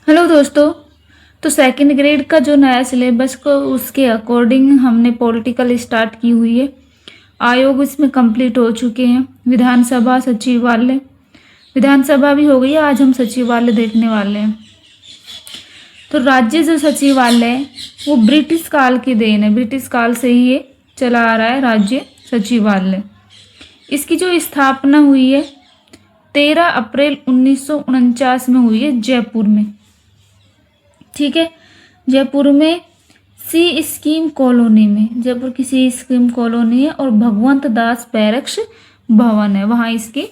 Hello दोस्तों। तो second grade का जो नया सिलेबस को उसके अकॉर्डिंग हमने पॉलिटिकल स्टार्ट की हुई है। आयोग इसमें कंप्लीट हो चुके हैं। विधानसभा सचिवालय, विधानसभा भी हो गई है। आज हम सचिवालय देखने वाले हैं। तो राज्य जो सचिवालय है वो ब्रिटिश काल की देन है। ब्रिटिश काल से ही ये चला आ रहा है राज्य सचिवालय। इसकी जो स्थापना हुई है 13 अप्रैल 1949 में हुई है जयपुर में। ठीक है, जयपुर में सी स्कीम कॉलोनी में, जयपुर की सी स्कीम कॉलोनी है और भगवंत दास बैरक्स भवन है, वहाँ इसकी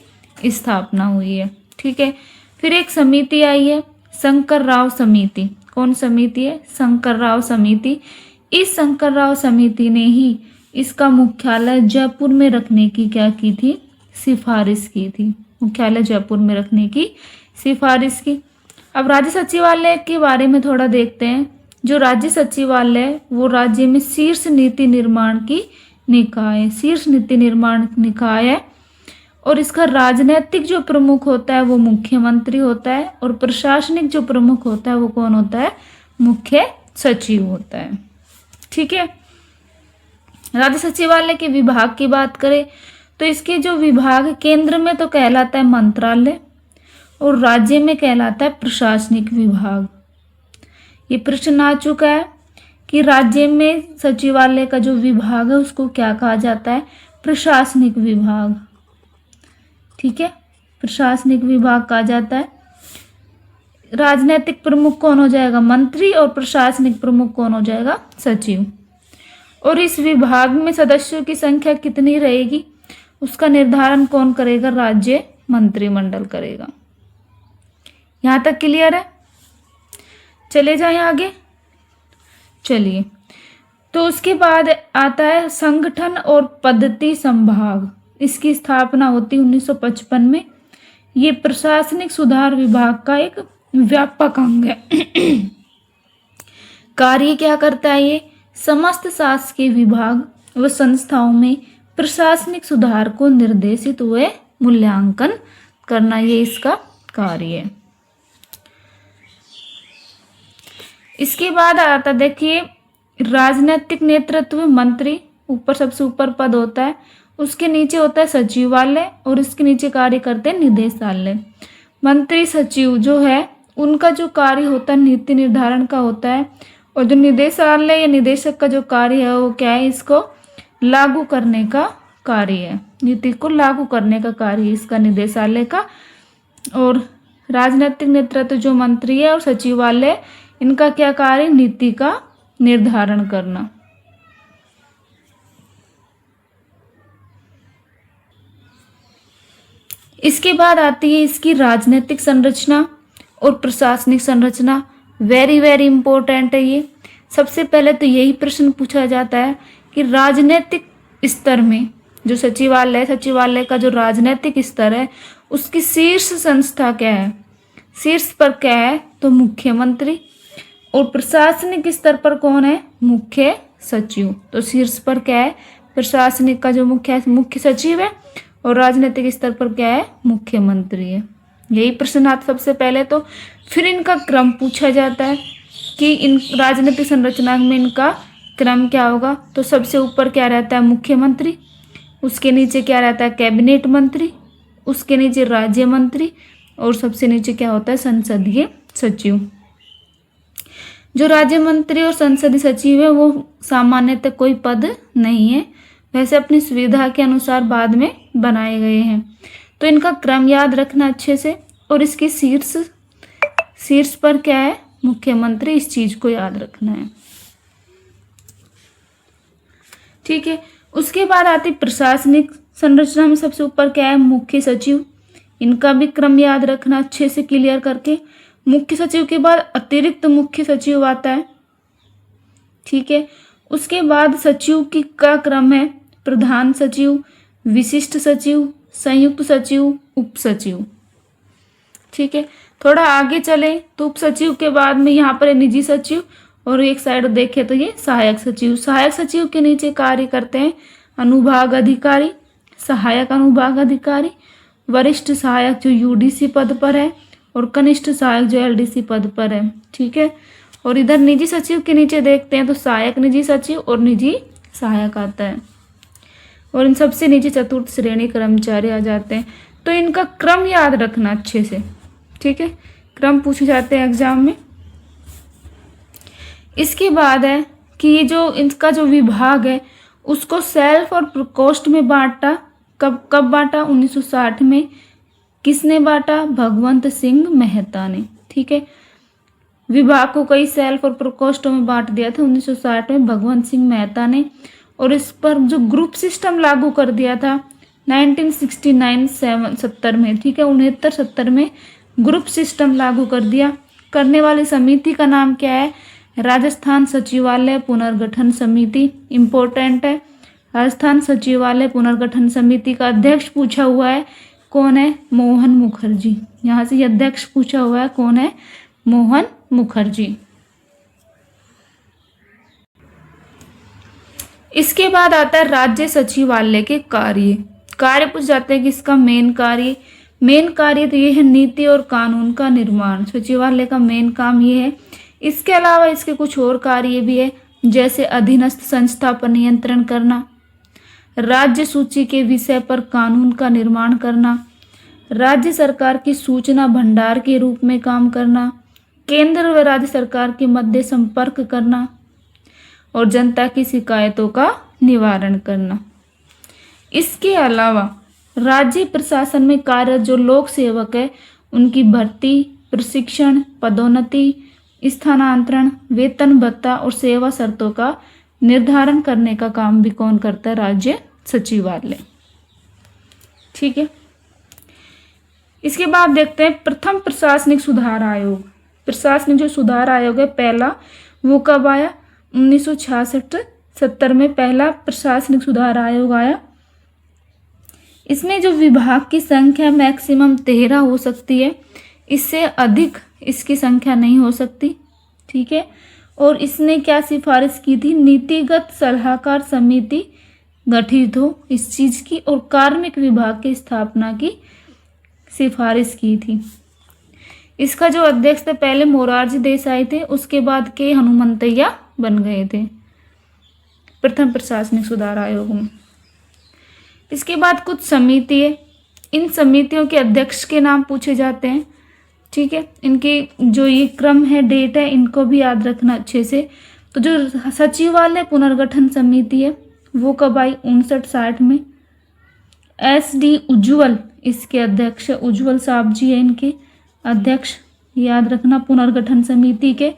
स्थापना हुई है। ठीक है, फिर एक समिति आई है शंकर राव समिति। कौन समिति है? शंकर राव समिति। इस शंकर राव समिति ने ही इसका मुख्यालय जयपुर में रखने की क्या की थी? सिफारिश की थी। मुख्यालय जयपुर में रखने की सिफारिश की। अब राज्य सचिवालय के बारे में थोड़ा देखते हैं। जो राज्य सचिवालय वो राज्य में शीर्ष नीति निर्माण की निकाय है, शीर्ष नीति निर्माण निकाय है। और इसका राजनीतिक जो प्रमुख होता है वो मुख्यमंत्री होता है और प्रशासनिक जो प्रमुख होता है वो कौन होता है? मुख्य सचिव होता है। ठीक है, राज्य सचिवालय के विभाग की बात करें तो इसके जो विभाग केंद्र में तो कहलाता है मंत्रालय और राज्य में कहलाता है प्रशासनिक विभाग। ये प्रश्न आ चुका है कि राज्य में सचिवालय का जो विभाग है उसको क्या कहा जाता है? प्रशासनिक विभाग। ठीक है, प्रशासनिक विभाग कहा जाता है। राजनीतिक प्रमुख कौन हो जाएगा? मंत्री। और प्रशासनिक प्रमुख कौन हो जाएगा? सचिव। और इस विभाग में सदस्यों की संख्या कितनी रहेगी उसका निर्धारण कौन करेगा? राज्य मंत्रिमंडल करेगा। यहां तक क्लियर है? चले जाएं आगे। चलिए, तो उसके बाद आता है संगठन और पद्धति संभाग। इसकी स्थापना होती 1955 में। ये प्रशासनिक सुधार विभाग का एक व्यापक अंग है। कार्य क्या करता है? ये समस्त शासकीय विभाग व संस्थाओं में प्रशासनिक सुधार को निर्देशित हुए मूल्यांकन करना, ये इसका कार्य है। इसके बाद आता देखिए राजनीतिक नेतृत्व मंत्री, ऊपर सबसे ऊपर पद होता है। उसके नीचे होता है सचिवालय और इसके नीचे कार्य करते हैं निदेशालय। मंत्री सचिव जो है उनका जो कार्य होता है नीति निर्धारण का होता है और जो निदेशालय या निदेशक का जो कार्य है वो क्या है? इसको लागू करने का कार्य है। नीति को लागू करने का कार्य है इसका निदेशालय का। और राजनीतिक नेतृत्व जो मंत्री है और सचिवालय, इनका क्या कार्य? नीति का निर्धारण करना। इसके बाद आती है इसकी राजनीतिक संरचना और प्रशासनिक संरचना। वेरी वेरी इंपॉर्टेंट है ये। सबसे पहले तो यही प्रश्न पूछा जाता है कि राजनीतिक स्तर में जो सचिवालय का जो राजनीतिक स्तर है उसकी शीर्ष संस्था क्या है? शीर्ष पर क्या है? तो मुख्यमंत्री। और प्रशासनिक स्तर पर कौन है? मुख्य सचिव। तो शीर्ष पर क्या है? प्रशासनिक का जो मुख्य सचिव है और राजनीतिक स्तर पर क्या है? मुख्यमंत्री है। यही प्रश्न आता सबसे पहले तो। फिर इनका क्रम पूछा जाता है कि इन राजनीतिक संरचना में इनका क्रम क्या होगा? तो सबसे ऊपर क्या रहता है? मुख्यमंत्री। उसके नीचे क्या रहता है? कैबिनेट मंत्री। उसके नीचे राज्य मंत्री और सबसे नीचे क्या होता है? संसदीय सचिव। जो राज्य मंत्री और संसदीय सचिव है वो सामान्यतः कोई पद नहीं है, वैसे अपनी सुविधा के अनुसार बाद में बनाए गए हैं। तो इनका क्रम याद रखना अच्छे से। और इसकी शीर्ष पर क्या है? मुख्यमंत्री। इस चीज को याद रखना है। ठीक है, उसके बाद आती प्रशासनिक संरचना में सबसे ऊपर क्या है? मुख्य सचिव। इनका भी क्रम याद रखना अच्छे से क्लियर करके। मुख्य सचिव के बाद अतिरिक्त मुख्य सचिव आता है। ठीक है, उसके बाद सचिव की का क्रम है प्रधान सचिव, विशिष्ट सचिव, संयुक्त सचिव, उप सचिव। ठीक है, थोड़ा आगे चले तो उप सचिव के बाद में यहाँ पर निजी सचिव और एक साइड देखे तो ये सहायक सचिव। सहायक सचिव के नीचे कार्य करते हैं अनुभाग अधिकारी, सहायक अनुभाग अधिकारी, वरिष्ठ सहायक जो यूडीसी पद पर है और कनिष्ठ सहायक जो एलडीसी पद पर है। ठीक है, और इधर निजी सचिव के नीचे देखते हैं तो सहायक निजी सचिव और निजी सहायक आता है, और इन सबसे नीचे चतुर्थ श्रेणी कर्मचारी आ जाते हैं। तो इनका क्रम याद रखना अच्छे से। ठीक है, क्रम पूछे जाते हैं एग्जाम में। इसके बाद है कि ये जो इनका जो विभाग है उसको सेल्फ और प्रकोष्ठ में बांटा। कब बांटा? 1960 में। किसने बांटा? भगवंत सिंह मेहता ने। ठीक है, विभाग को कई सेल्फ और प्रकोष्ठों में बांट दिया था 1960 में भगवंत सिंह मेहता ने, और इस पर जो ग्रुप सिस्टम लागू कर दिया था 1969-70 में। ठीक है, 69-70 में ग्रुप सिस्टम लागू कर दिया। करने वाली समिति का नाम क्या है? राजस्थान सचिवालय पुनर्गठन समिति। इंपॉर्टेंट है, राजस्थान सचिवालय पुनर्गठन समिति का अध्यक्ष पूछा हुआ है, कौन है? मोहन मुखर्जी। यहाँ से अध्यक्ष पूछा हुआ है, कौन है? मोहन मुखर्जी। इसके बाद आता है राज्य सचिवालय के कार्य पूछ जाते हैं कि इसका मेन कार्य तो ये है नीति और कानून का निर्माण। सचिवालय का मेन काम ये है। इसके अलावा इसके कुछ और कार्य भी है, जैसे अधीनस्थ संस्था पर नियंत्रण करना, राज्य सूची के विषय पर कानून का निर्माण करना, राज्य सरकार की सूचना भंडार के रूप में काम करना, केंद्र व राज्य सरकार के मध्य संपर्क करना, और जनता की शिकायतों का निवारण करना। इसके अलावा राज्य प्रशासन में कार्यरत जो लोक सेवक है उनकी भर्ती, प्रशिक्षण, पदोन्नति, स्थानांतरण, वेतन भत्ता और सेवा शर्तों का निर्धारण करने का काम भी कौन करता है? राज्य सचिवालय। ठीक है, इसके बाद देखते हैं प्रथम प्रशासनिक सुधार आयोग। प्रशासनिक जो सुधार आयोग है पहला, वो कब आया? 1966-70 में पहला प्रशासनिक सुधार आयोग आया। इसमें जो विभाग की संख्या मैक्सिमम 13 हो सकती है, इससे अधिक इसकी संख्या नहीं हो सकती। ठीक है, और इसने क्या सिफारिश की थी? नीतिगत सलाहकार समिति गठित हो इस चीज की, और कार्मिक विभाग की स्थापना की सिफारिश की थी। इसका जो अध्यक्ष थे पहले मोरारजी देसाई थे, उसके बाद के हनुमंतैया बन गए थे प्रथम प्रशासनिक सुधार आयोग में। इसके बाद कुछ समिति है, इन समितियों के अध्यक्ष के नाम पूछे जाते हैं। ठीक है, इनके जो ये क्रम है, डेट है, इनको भी याद रखना अच्छे से। तो जो सचिवालय पुनर्गठन समिति है वो कब आई? 59-60 में। SD उज्ज्वल इसके अध्यक्ष, उज्ज्वल साहब जी है इनके अध्यक्ष, याद रखना पुनर्गठन समिति के।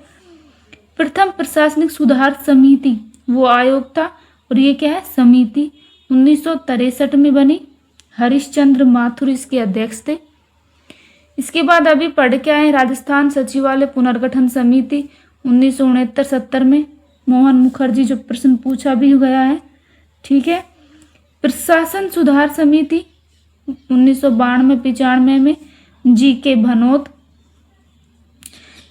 प्रथम प्रशासनिक सुधार समिति वो आयोग था, और ये क्या है? समिति 1963 में बनी। हरिश्चंद्र माथुर इसके अध्यक्ष थे। इसके बाद अभी पढ़ के आए राजस्थान सचिवालय पुनर्गठन समिति 1969-70 में। मोहन मुखर्जी जो प्रश्न पूछा भी गया है। ठीक है, प्रशासन सुधार समिति 1992-95 में GK भनोत।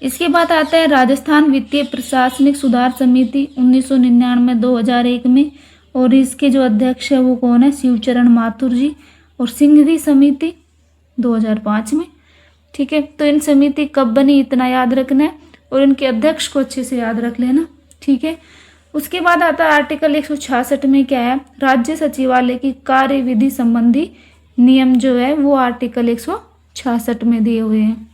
इसके बाद आता है राजस्थान वित्तीय प्रशासनिक सुधार समिति 1999-2001 में, और इसके जो अध्यक्ष है वो कौन है? शिवचरण माथुर जी। और सिंघवी समिति 2005 में। ठीक है, तो इन समिति कब बनी इतना याद रखना है, और इनके अध्यक्ष को अच्छे से याद रख लेना। ठीक है, उसके बाद आता है आर्टिकल 166 में क्या है? राज्य सचिवालय की कार्यविधि संबंधी नियम जो है वो आर्टिकल 166 में दिए हुए हैं।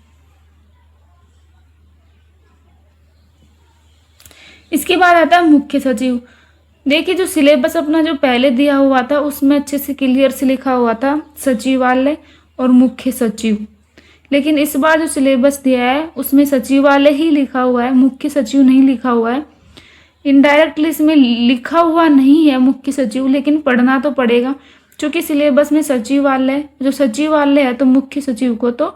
इसके बाद आता है मुख्य सचिव। देखिए, जो सिलेबस अपना जो पहले दिया हुआ था उसमें अच्छे से क्लियर से लिखा हुआ था सचिवालय और मुख्य सचिव, लेकिन इस बार जो सिलेबस दिया है उसमें सचिवालय ही लिखा हुआ है, मुख्य सचिव नहीं लिखा हुआ है। इनडायरेक्टली इसमें लिखा हुआ नहीं है मुख्य सचिव, लेकिन पढ़ना तो पड़ेगा, क्योंकि सिलेबस में सचिवालय है तो मुख्य सचिव को तो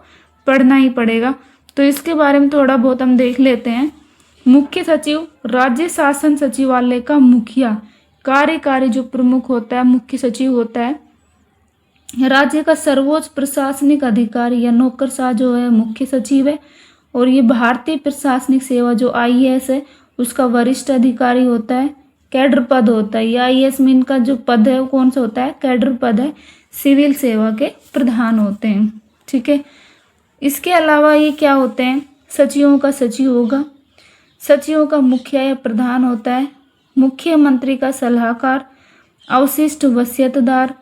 पढ़ना ही पड़ेगा। तो इसके बारे में थोड़ा बहुत हम देख लेते हैं। मुख्य सचिव राज्य शासन सचिवालय का मुखिया, कार्यकारी जो प्रमुख होता है मुख्य सचिव होता है। राज्य का सर्वोच्च प्रशासनिक अधिकारी या नौकरशाह जो है मुख्य सचिव है, और ये भारतीय प्रशासनिक सेवा जो IAS है उसका वरिष्ठ अधिकारी होता है। कैडर पद होता है, या IAS में इनका जो पद है वो कौन सा होता है? कैडर पद है। सिविल सेवा के प्रधान होते हैं। ठीक है, इसके अलावा ये क्या होते हैं, सचिवों का सचिव होगा, सचिवों का मुखिया या प्रधान होता है, मुख्यमंत्री का सलाहकार, अवशिष्ट वसीयतदार,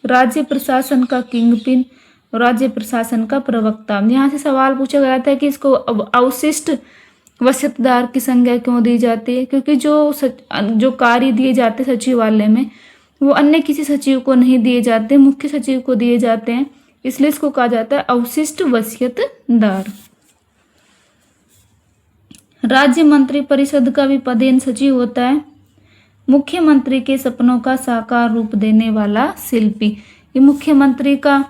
राज्य प्रशासन का किंगपिन, राज्य प्रशासन का प्रवक्ता। यहाँ से सवाल पूछा गया था कि इसको अवशिष्ट वसीयतदार की संज्ञा क्यों दी जाती है, क्योंकि जो कार्य दिए जाते सचिवालय में वो अन्य किसी सचिव को नहीं दिए जाते, मुख्य सचिव को दिए जाते हैं, इसलिए इसको कहा जाता है अवशिष्ट वसीयतदार। राज्य मंत्री परिषद का भी पदेन सचिव होता है, मुख्यमंत्री के सपनों का साकार रूप देने वाला शिल्पी। ये मुख्यमंत्री का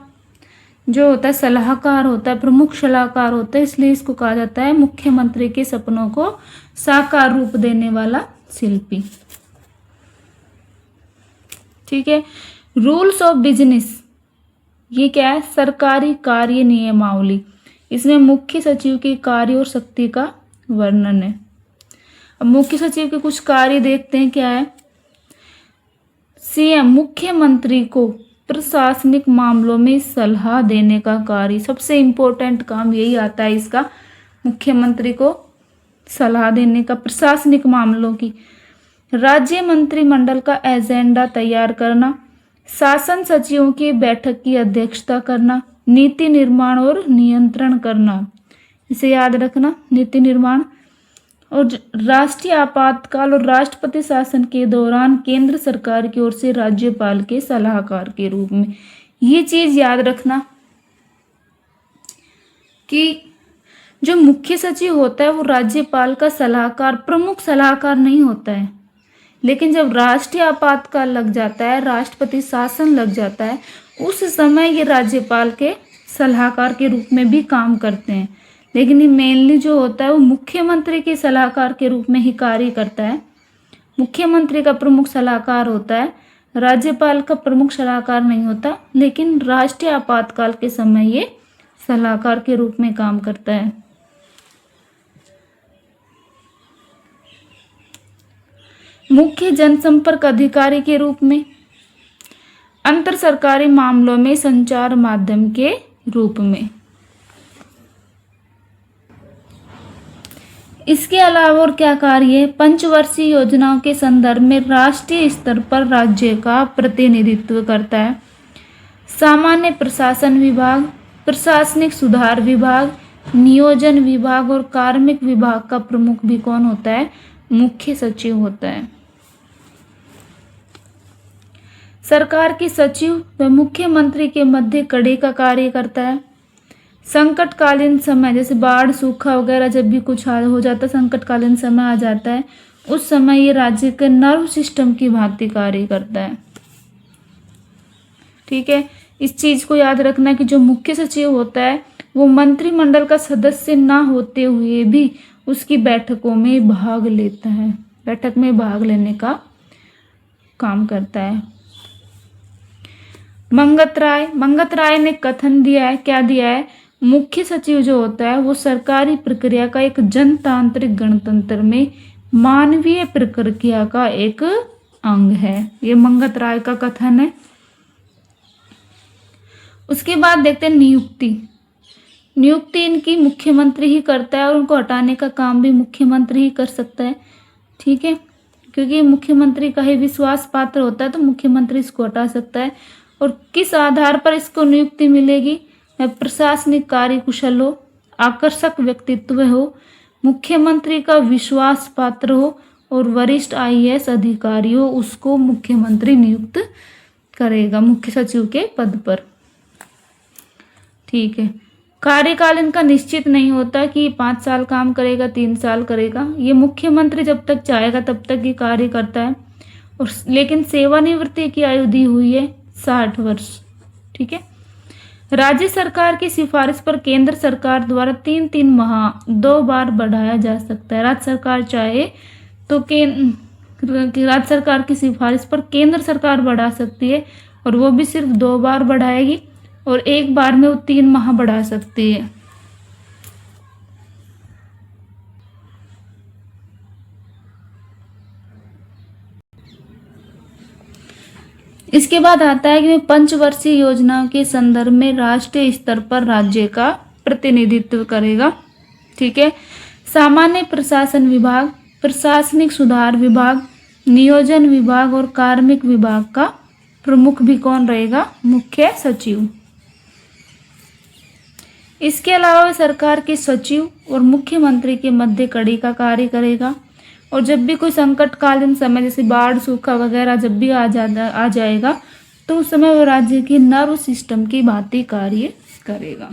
जो होता है सलाहकार होता है, प्रमुख सलाहकार होता है, इसलिए इसको कहा जाता है मुख्यमंत्री के सपनों को साकार रूप देने वाला शिल्पी। ठीक है। रूल्स ऑफ बिजनेस, ये क्या है, सरकारी कार्य नियमावली। इसमें मुख्य सचिव के कार्य और शक्ति का वर्णन है। अब मुख्य सचिव के कुछ कार्य देखते हैं, क्या है। सीएम मुख्यमंत्री को प्रशासनिक मामलों में सलाह देने का कार्य, सबसे इंपॉर्टेंट काम यही आता है इसका, मुख्यमंत्री को सलाह देने का प्रशासनिक मामलों की। राज्य मंत्रिमंडल का एजेंडा तैयार करना, शासन सचिवों की बैठक की अध्यक्षता करना, नीति निर्माण और नियंत्रण करना, इसे याद रखना, नीति निर्माण। और राष्ट्रीय आपातकाल और राष्ट्रपति शासन के दौरान केंद्र सरकार की ओर से राज्यपाल के सलाहकार के रूप में, ये चीज याद रखना कि जो मुख्य सचिव होता है वो राज्यपाल का सलाहकार, प्रमुख सलाहकार नहीं होता है, लेकिन जब राष्ट्रीय आपातकाल लग जाता है, राष्ट्रपति शासन लग जाता है, उस समय ये राज्यपाल के सलाहकार के रूप में भी काम करते हैं। लेकिन ये मेनली जो होता है वो मुख्यमंत्री के सलाहकार के रूप में ही कार्य करता है। मुख्यमंत्री का प्रमुख सलाहकार होता है, राज्यपाल का प्रमुख सलाहकार नहीं होता, लेकिन राष्ट्रीय आपातकाल के समय ये सलाहकार के रूप में काम करता है। मुख्य जनसंपर्क अधिकारी के रूप में, अंतर सरकारी मामलों में संचार माध्यम के रूप में। इसके अलावा और क्या कार्य है, पंचवर्षीय योजनाओं के संदर्भ में राष्ट्रीय स्तर पर राज्य का प्रतिनिधित्व करता है। सामान्य प्रशासन विभाग, प्रशासनिक सुधार विभाग, नियोजन विभाग और कार्मिक विभाग का प्रमुख भी कौन होता है, मुख्य सचिव होता है। सरकार के सचिव व मुख्यमंत्री के मध्य कड़ी का कार्य करता है। संकटकालीन समय, जैसे बाढ़, सूखा वगैरह, जब भी कुछ हो जाता है, संकटकालीन समय आ जाता है, उस समय ये राज्य के नर्व सिस्टम की भांति कार्य करता है। ठीक है। इस चीज को याद रखना कि जो मुख्य सचिव होता है वो मंत्रिमंडल का सदस्य ना होते हुए भी उसकी बैठकों में भाग लेता है, बैठक में भाग लेने का काम करता है। मंगत राय ने कथन दिया है, क्या दिया है, मुख्य सचिव जो होता है वो सरकारी प्रक्रिया का एक जनतांत्रिक गणतंत्र में मानवीय प्रक्रिया का एक अंग है। ये मंगत राय का कथन है। उसके बाद देखते हैं नियुक्ति इनकी मुख्यमंत्री ही करता है और उनको हटाने का काम भी मुख्यमंत्री ही कर सकता है। ठीक है, क्योंकि मुख्यमंत्री का ही विश्वास पात्र होता है तो मुख्यमंत्री इसको हटा सकता है। और किस आधार पर इसको नियुक्ति मिलेगी, प्रशासनिक कार्य कुशल हो, आकर्षक व्यक्तित्व हो, मुख्यमंत्री का विश्वास पात्र हो और वरिष्ठ आईएएस अधिकारी हो, उसको मुख्यमंत्री नियुक्त करेगा मुख्य सचिव के पद पर। ठीक है। कार्यकाल इनका निश्चित नहीं होता कि 5 साल काम करेगा, 3 साल करेगा, ये मुख्यमंत्री जब तक चाहेगा तब तक ये कार्य करता है। और लेकिन सेवानिवृत्ति की आयु दी हुई है 60 वर्ष। ठीक है। राज्य सरकार की सिफारिश पर केंद्र सरकार द्वारा 3-3 माह 2 बार बढ़ाया जा सकता है। राज्य सरकार चाहे तो राज्य सरकार की सिफारिश पर केंद्र सरकार बढ़ा सकती है और वो भी सिर्फ 2 बार बढ़ाएगी और एक बार में वो 3 माह बढ़ा सकती है। इसके बाद आता है कि पंचवर्षीय योजनाओं के संदर्भ में राष्ट्रीय स्तर पर राज्य का प्रतिनिधित्व करेगा। ठीक है। सामान्य प्रशासन विभाग, प्रशासनिक सुधार विभाग, नियोजन विभाग और कार्मिक विभाग का प्रमुख भी कौन रहेगा? मुख्य सचिव। इसके अलावा वह सरकार के सचिव और मुख्यमंत्री के मध्य कड़ी का कार्य करेगा। और जब भी कोई संकटकालीन समय जैसे बाढ़, सूखा वगैरह जब भी आ जाएगा तो उस समय वो राज्य के नर्व सिस्टम की भांति कार्य करेगा।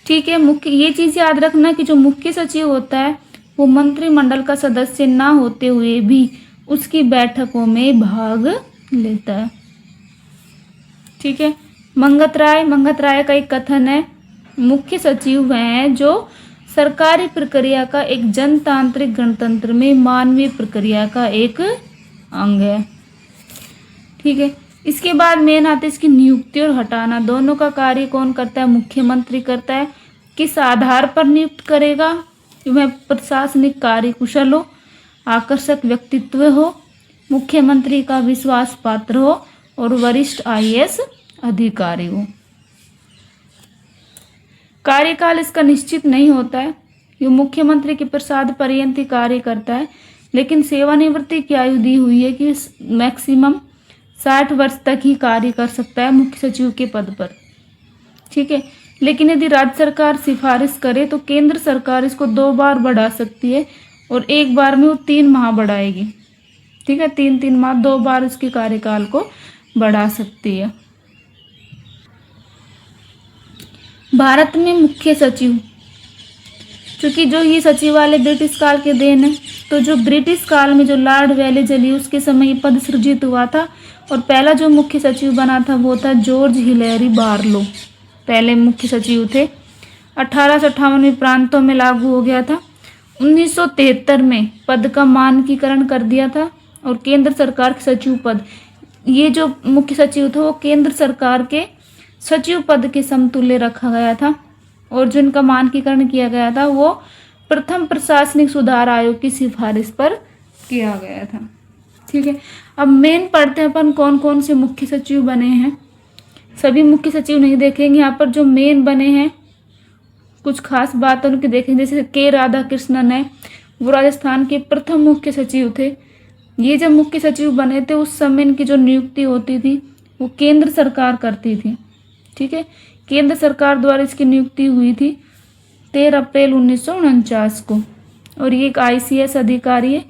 ठीक है। ये चीज याद रखना कि जो मुख्य सचिव होता है वो मंत्रिमंडल का सदस्य ना होते हुए भी उसकी बैठकों में भाग लेता है। ठीक है। मंगत राय का एक कथन है, मुख्य सचिव वह हैं जो सरकारी प्रक्रिया का एक जनतांत्रिक गणतंत्र में मानवीय प्रक्रिया का एक अंग है। ठीक है। इसके बाद मेन आते इसकी नियुक्ति और हटाना, दोनों का कार्य कौन करता है? मुख्यमंत्री करता है। किस आधार पर नियुक्त करेगा? वह प्रशासनिक कार्य कुशल हो, आकर्षक व्यक्तित्व हो, मुख्यमंत्री का विश्वास पात्र हो और वरिष्ठ IAS अधिकारी हो। कार्यकाल इसका निश्चित नहीं होता है, ये मुख्यमंत्री के प्रसाद पर्यंत ही कार्य करता है, लेकिन सेवानिवृत्ति की आयु दी हुई है कि मैक्सिमम 60 वर्ष तक ही कार्य कर सकता है मुख्य सचिव के पद पर। ठीक है। लेकिन यदि राज्य सरकार सिफारिश करे तो केंद्र सरकार इसको 2 बार बढ़ा सकती है और एक बार में वो 3 माह बढ़ाएगी। ठीक है। 3-3 माह 2 बार इसके कार्यकाल को बढ़ा सकती है। भारत में मुख्य सचिव, क्योंकि जो ये सचिवालय ब्रिटिश काल के देन है, तो जो ब्रिटिश काल में जो लॉर्ड वेलेजली उसके समय ये पद सृजित हुआ था और पहला जो मुख्य सचिव बना था वो था जॉर्ज हिलेरी बार्लो, पहले मुख्य सचिव थे। 1858 में प्रांतों में लागू हो गया था। 1973 में पद का मानकीकरण कर दिया था और केंद्र सरकार के सचिव पद, ये जो मुख्य सचिव था वो केंद्र सरकार के सचिव पद के समतुल्य रखा गया था और जिनका मानकीकरण किया गया था वो प्रथम प्रशासनिक सुधार आयोग की सिफारिश पर किया गया था। ठीक है। अब मेन पढ़ते हैं अपन कौन कौन से मुख्य सचिव बने हैं। सभी मुख्य सचिव नहीं देखेंगे, यहाँ पर जो मेन बने हैं कुछ खास बात उनकी देखेंगे। जैसे के राधाकृष्णन है, वो राजस्थान के प्रथम मुख्य सचिव थे। ये जब मुख्य सचिव बने थे उस समय इनकी जो नियुक्ति होती थी वो केंद्र सरकार करती थी। ठीक है। केंद्र सरकार द्वारा इसकी नियुक्ति हुई थी 13 अप्रैल 1949 को और ये एक ICS अधिकारी है।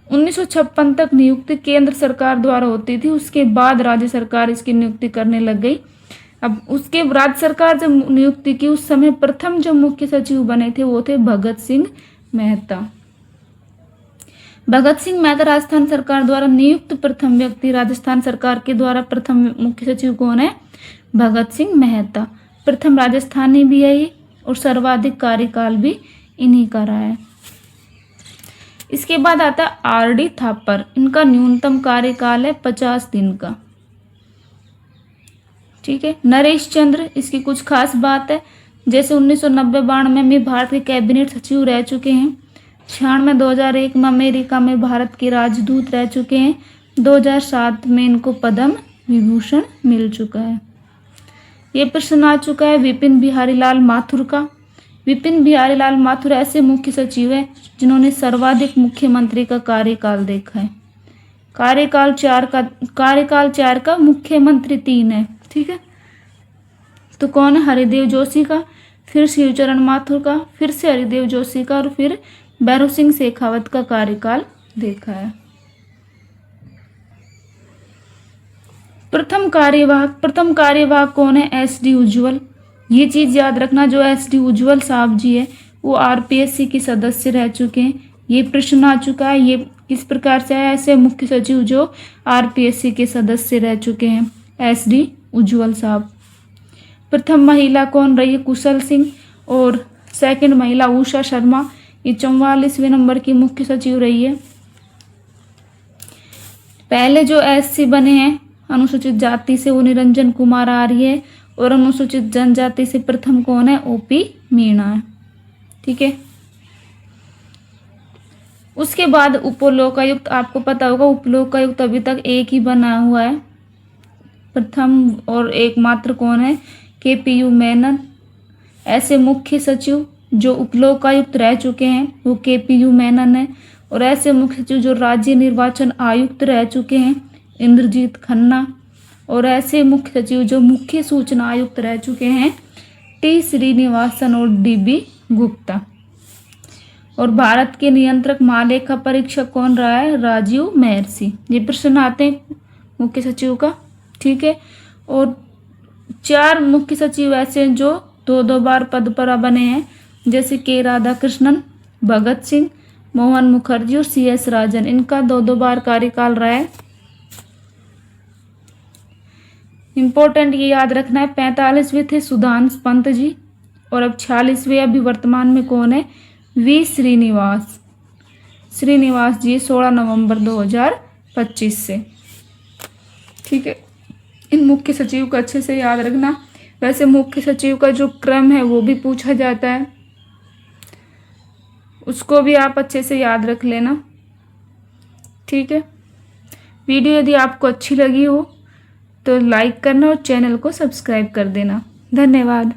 1956 तक नियुक्ति केंद्र सरकार द्वारा होती थी, उसके बाद राज्य सरकार इसकी नियुक्ति करने लग गई। अब उसके राज्य सरकार जब नियुक्ति की उस समय प्रथम जो मुख्य सचिव बने थे वो थे भगत सिंह मेहता। भगत सिंह मेहता राजस्थान सरकार द्वारा नियुक्त प्रथम व्यक्ति। राजस्थान सरकार के द्वारा प्रथम मुख्य सचिव कौन है? भगत सिंह मेहता। प्रथम राजस्थानी भी है ये और सर्वाधिक कार्यकाल भी इन्हीं का रहा है। इसके बाद आता है RD थापर, इनका न्यूनतम कार्यकाल है 50 दिन का। ठीक है। नरेश चंद्र, इसकी कुछ खास बात है, जैसे 1990-92 में भारत के कैबिनेट सचिव रह चुके हैं। 96 2001 में अमेरिका में भारत के राजदूत रह चुके हैं। 2007 में इनको पद्म विभूषण मिल चुका है। ये प्रश्न आ चुका है विपिन बिहारी लाल माथुर का। विपिन बिहारी लाल माथुर ऐसे मुख्य सचिव हैं जिन्होंने सर्वाधिक मुख्यमंत्री का कार्यकाल देखा है। कार्यकाल 4 का, मुख्यमंत्री 3 है। ठीक है। तो कौन है? हरिदेव जोशी का, फिर शिवचरण माथुर का, फिर से हरिदेव जोशी का और फिर भैरव सिंह शेखावत का कार्यकाल देखा है। प्रथम कार्यवाहक कौन है? SD उज्ज्वल। ये चीज याद रखना, जो SD उज्ज्वल साहब जी है वो RPSC के सदस्य रह चुके हैं। ये प्रश्न आ चुका है, ये किस प्रकार से है? ऐसे मुख्य सचिव जो RPSC के सदस्य रह चुके हैं, SD उज्ज्वल साहब। प्रथम महिला कौन रही है? कुशल सिंह। और सेकंड महिला उषा शर्मा, ये 44वें नंबर की मुख्य सचिव रही है। पहले जो SC बने हैं अनुसूचित जाति से वो निरंजन कुमार आर्य और अनुसूचित जनजाति से प्रथम कौन है? OP मीणा है। ठीक है। उसके बाद उपलोकायुक्त, आपको पता होगा उपलोकायुक्त अभी तक एक ही बना हुआ है, प्रथम और एकमात्र कौन है? KPU मेनन। ऐसे मुख्य सचिव जो उपलोकायुक्त रह चुके हैं वो KPU मेनन है। और ऐसे मुख्य सचिव जो राज्य निर्वाचन आयुक्त रह चुके हैं इंद्रजीत खन्ना। और ऐसे मुख्य सचिव जो मुख्य सूचना आयुक्त रह चुके हैं T श्रीनिवासन और DB गुप्ता। और भारत के नियंत्रक महालेखा परीक्षक कौन रहा है? राजीव महर्षि। ये प्रश्न आते हैं मुख्य सचिव का, ठीक है। और 4 मुख्य सचिव ऐसे हैं जो 2-2 बार पद पर बने हैं, जैसे के राधाकृष्णन, भगत सिंह, मोहन मुखर्जी और CS राजन। इनका 2-2 बार कार्यकाल रहा है। इंपॉर्टेंट ये याद रखना है, 45वें थे सुधांश पंत जी और अब 46वें अभी वर्तमान में कौन है? V श्रीनिवास जी 16 नवंबर 2025 से, ठीक है। इन मुख्य सचिव को अच्छे से याद रखना। वैसे मुख्य सचिव का जो क्रम है वो भी पूछा जाता है, उसको भी आप अच्छे से याद रख लेना, ठीक है। वीडियो यदि आपको अच्छी लगी हो तो लाइक करना और चैनल को सब्सक्राइब कर देना। धन्यवाद।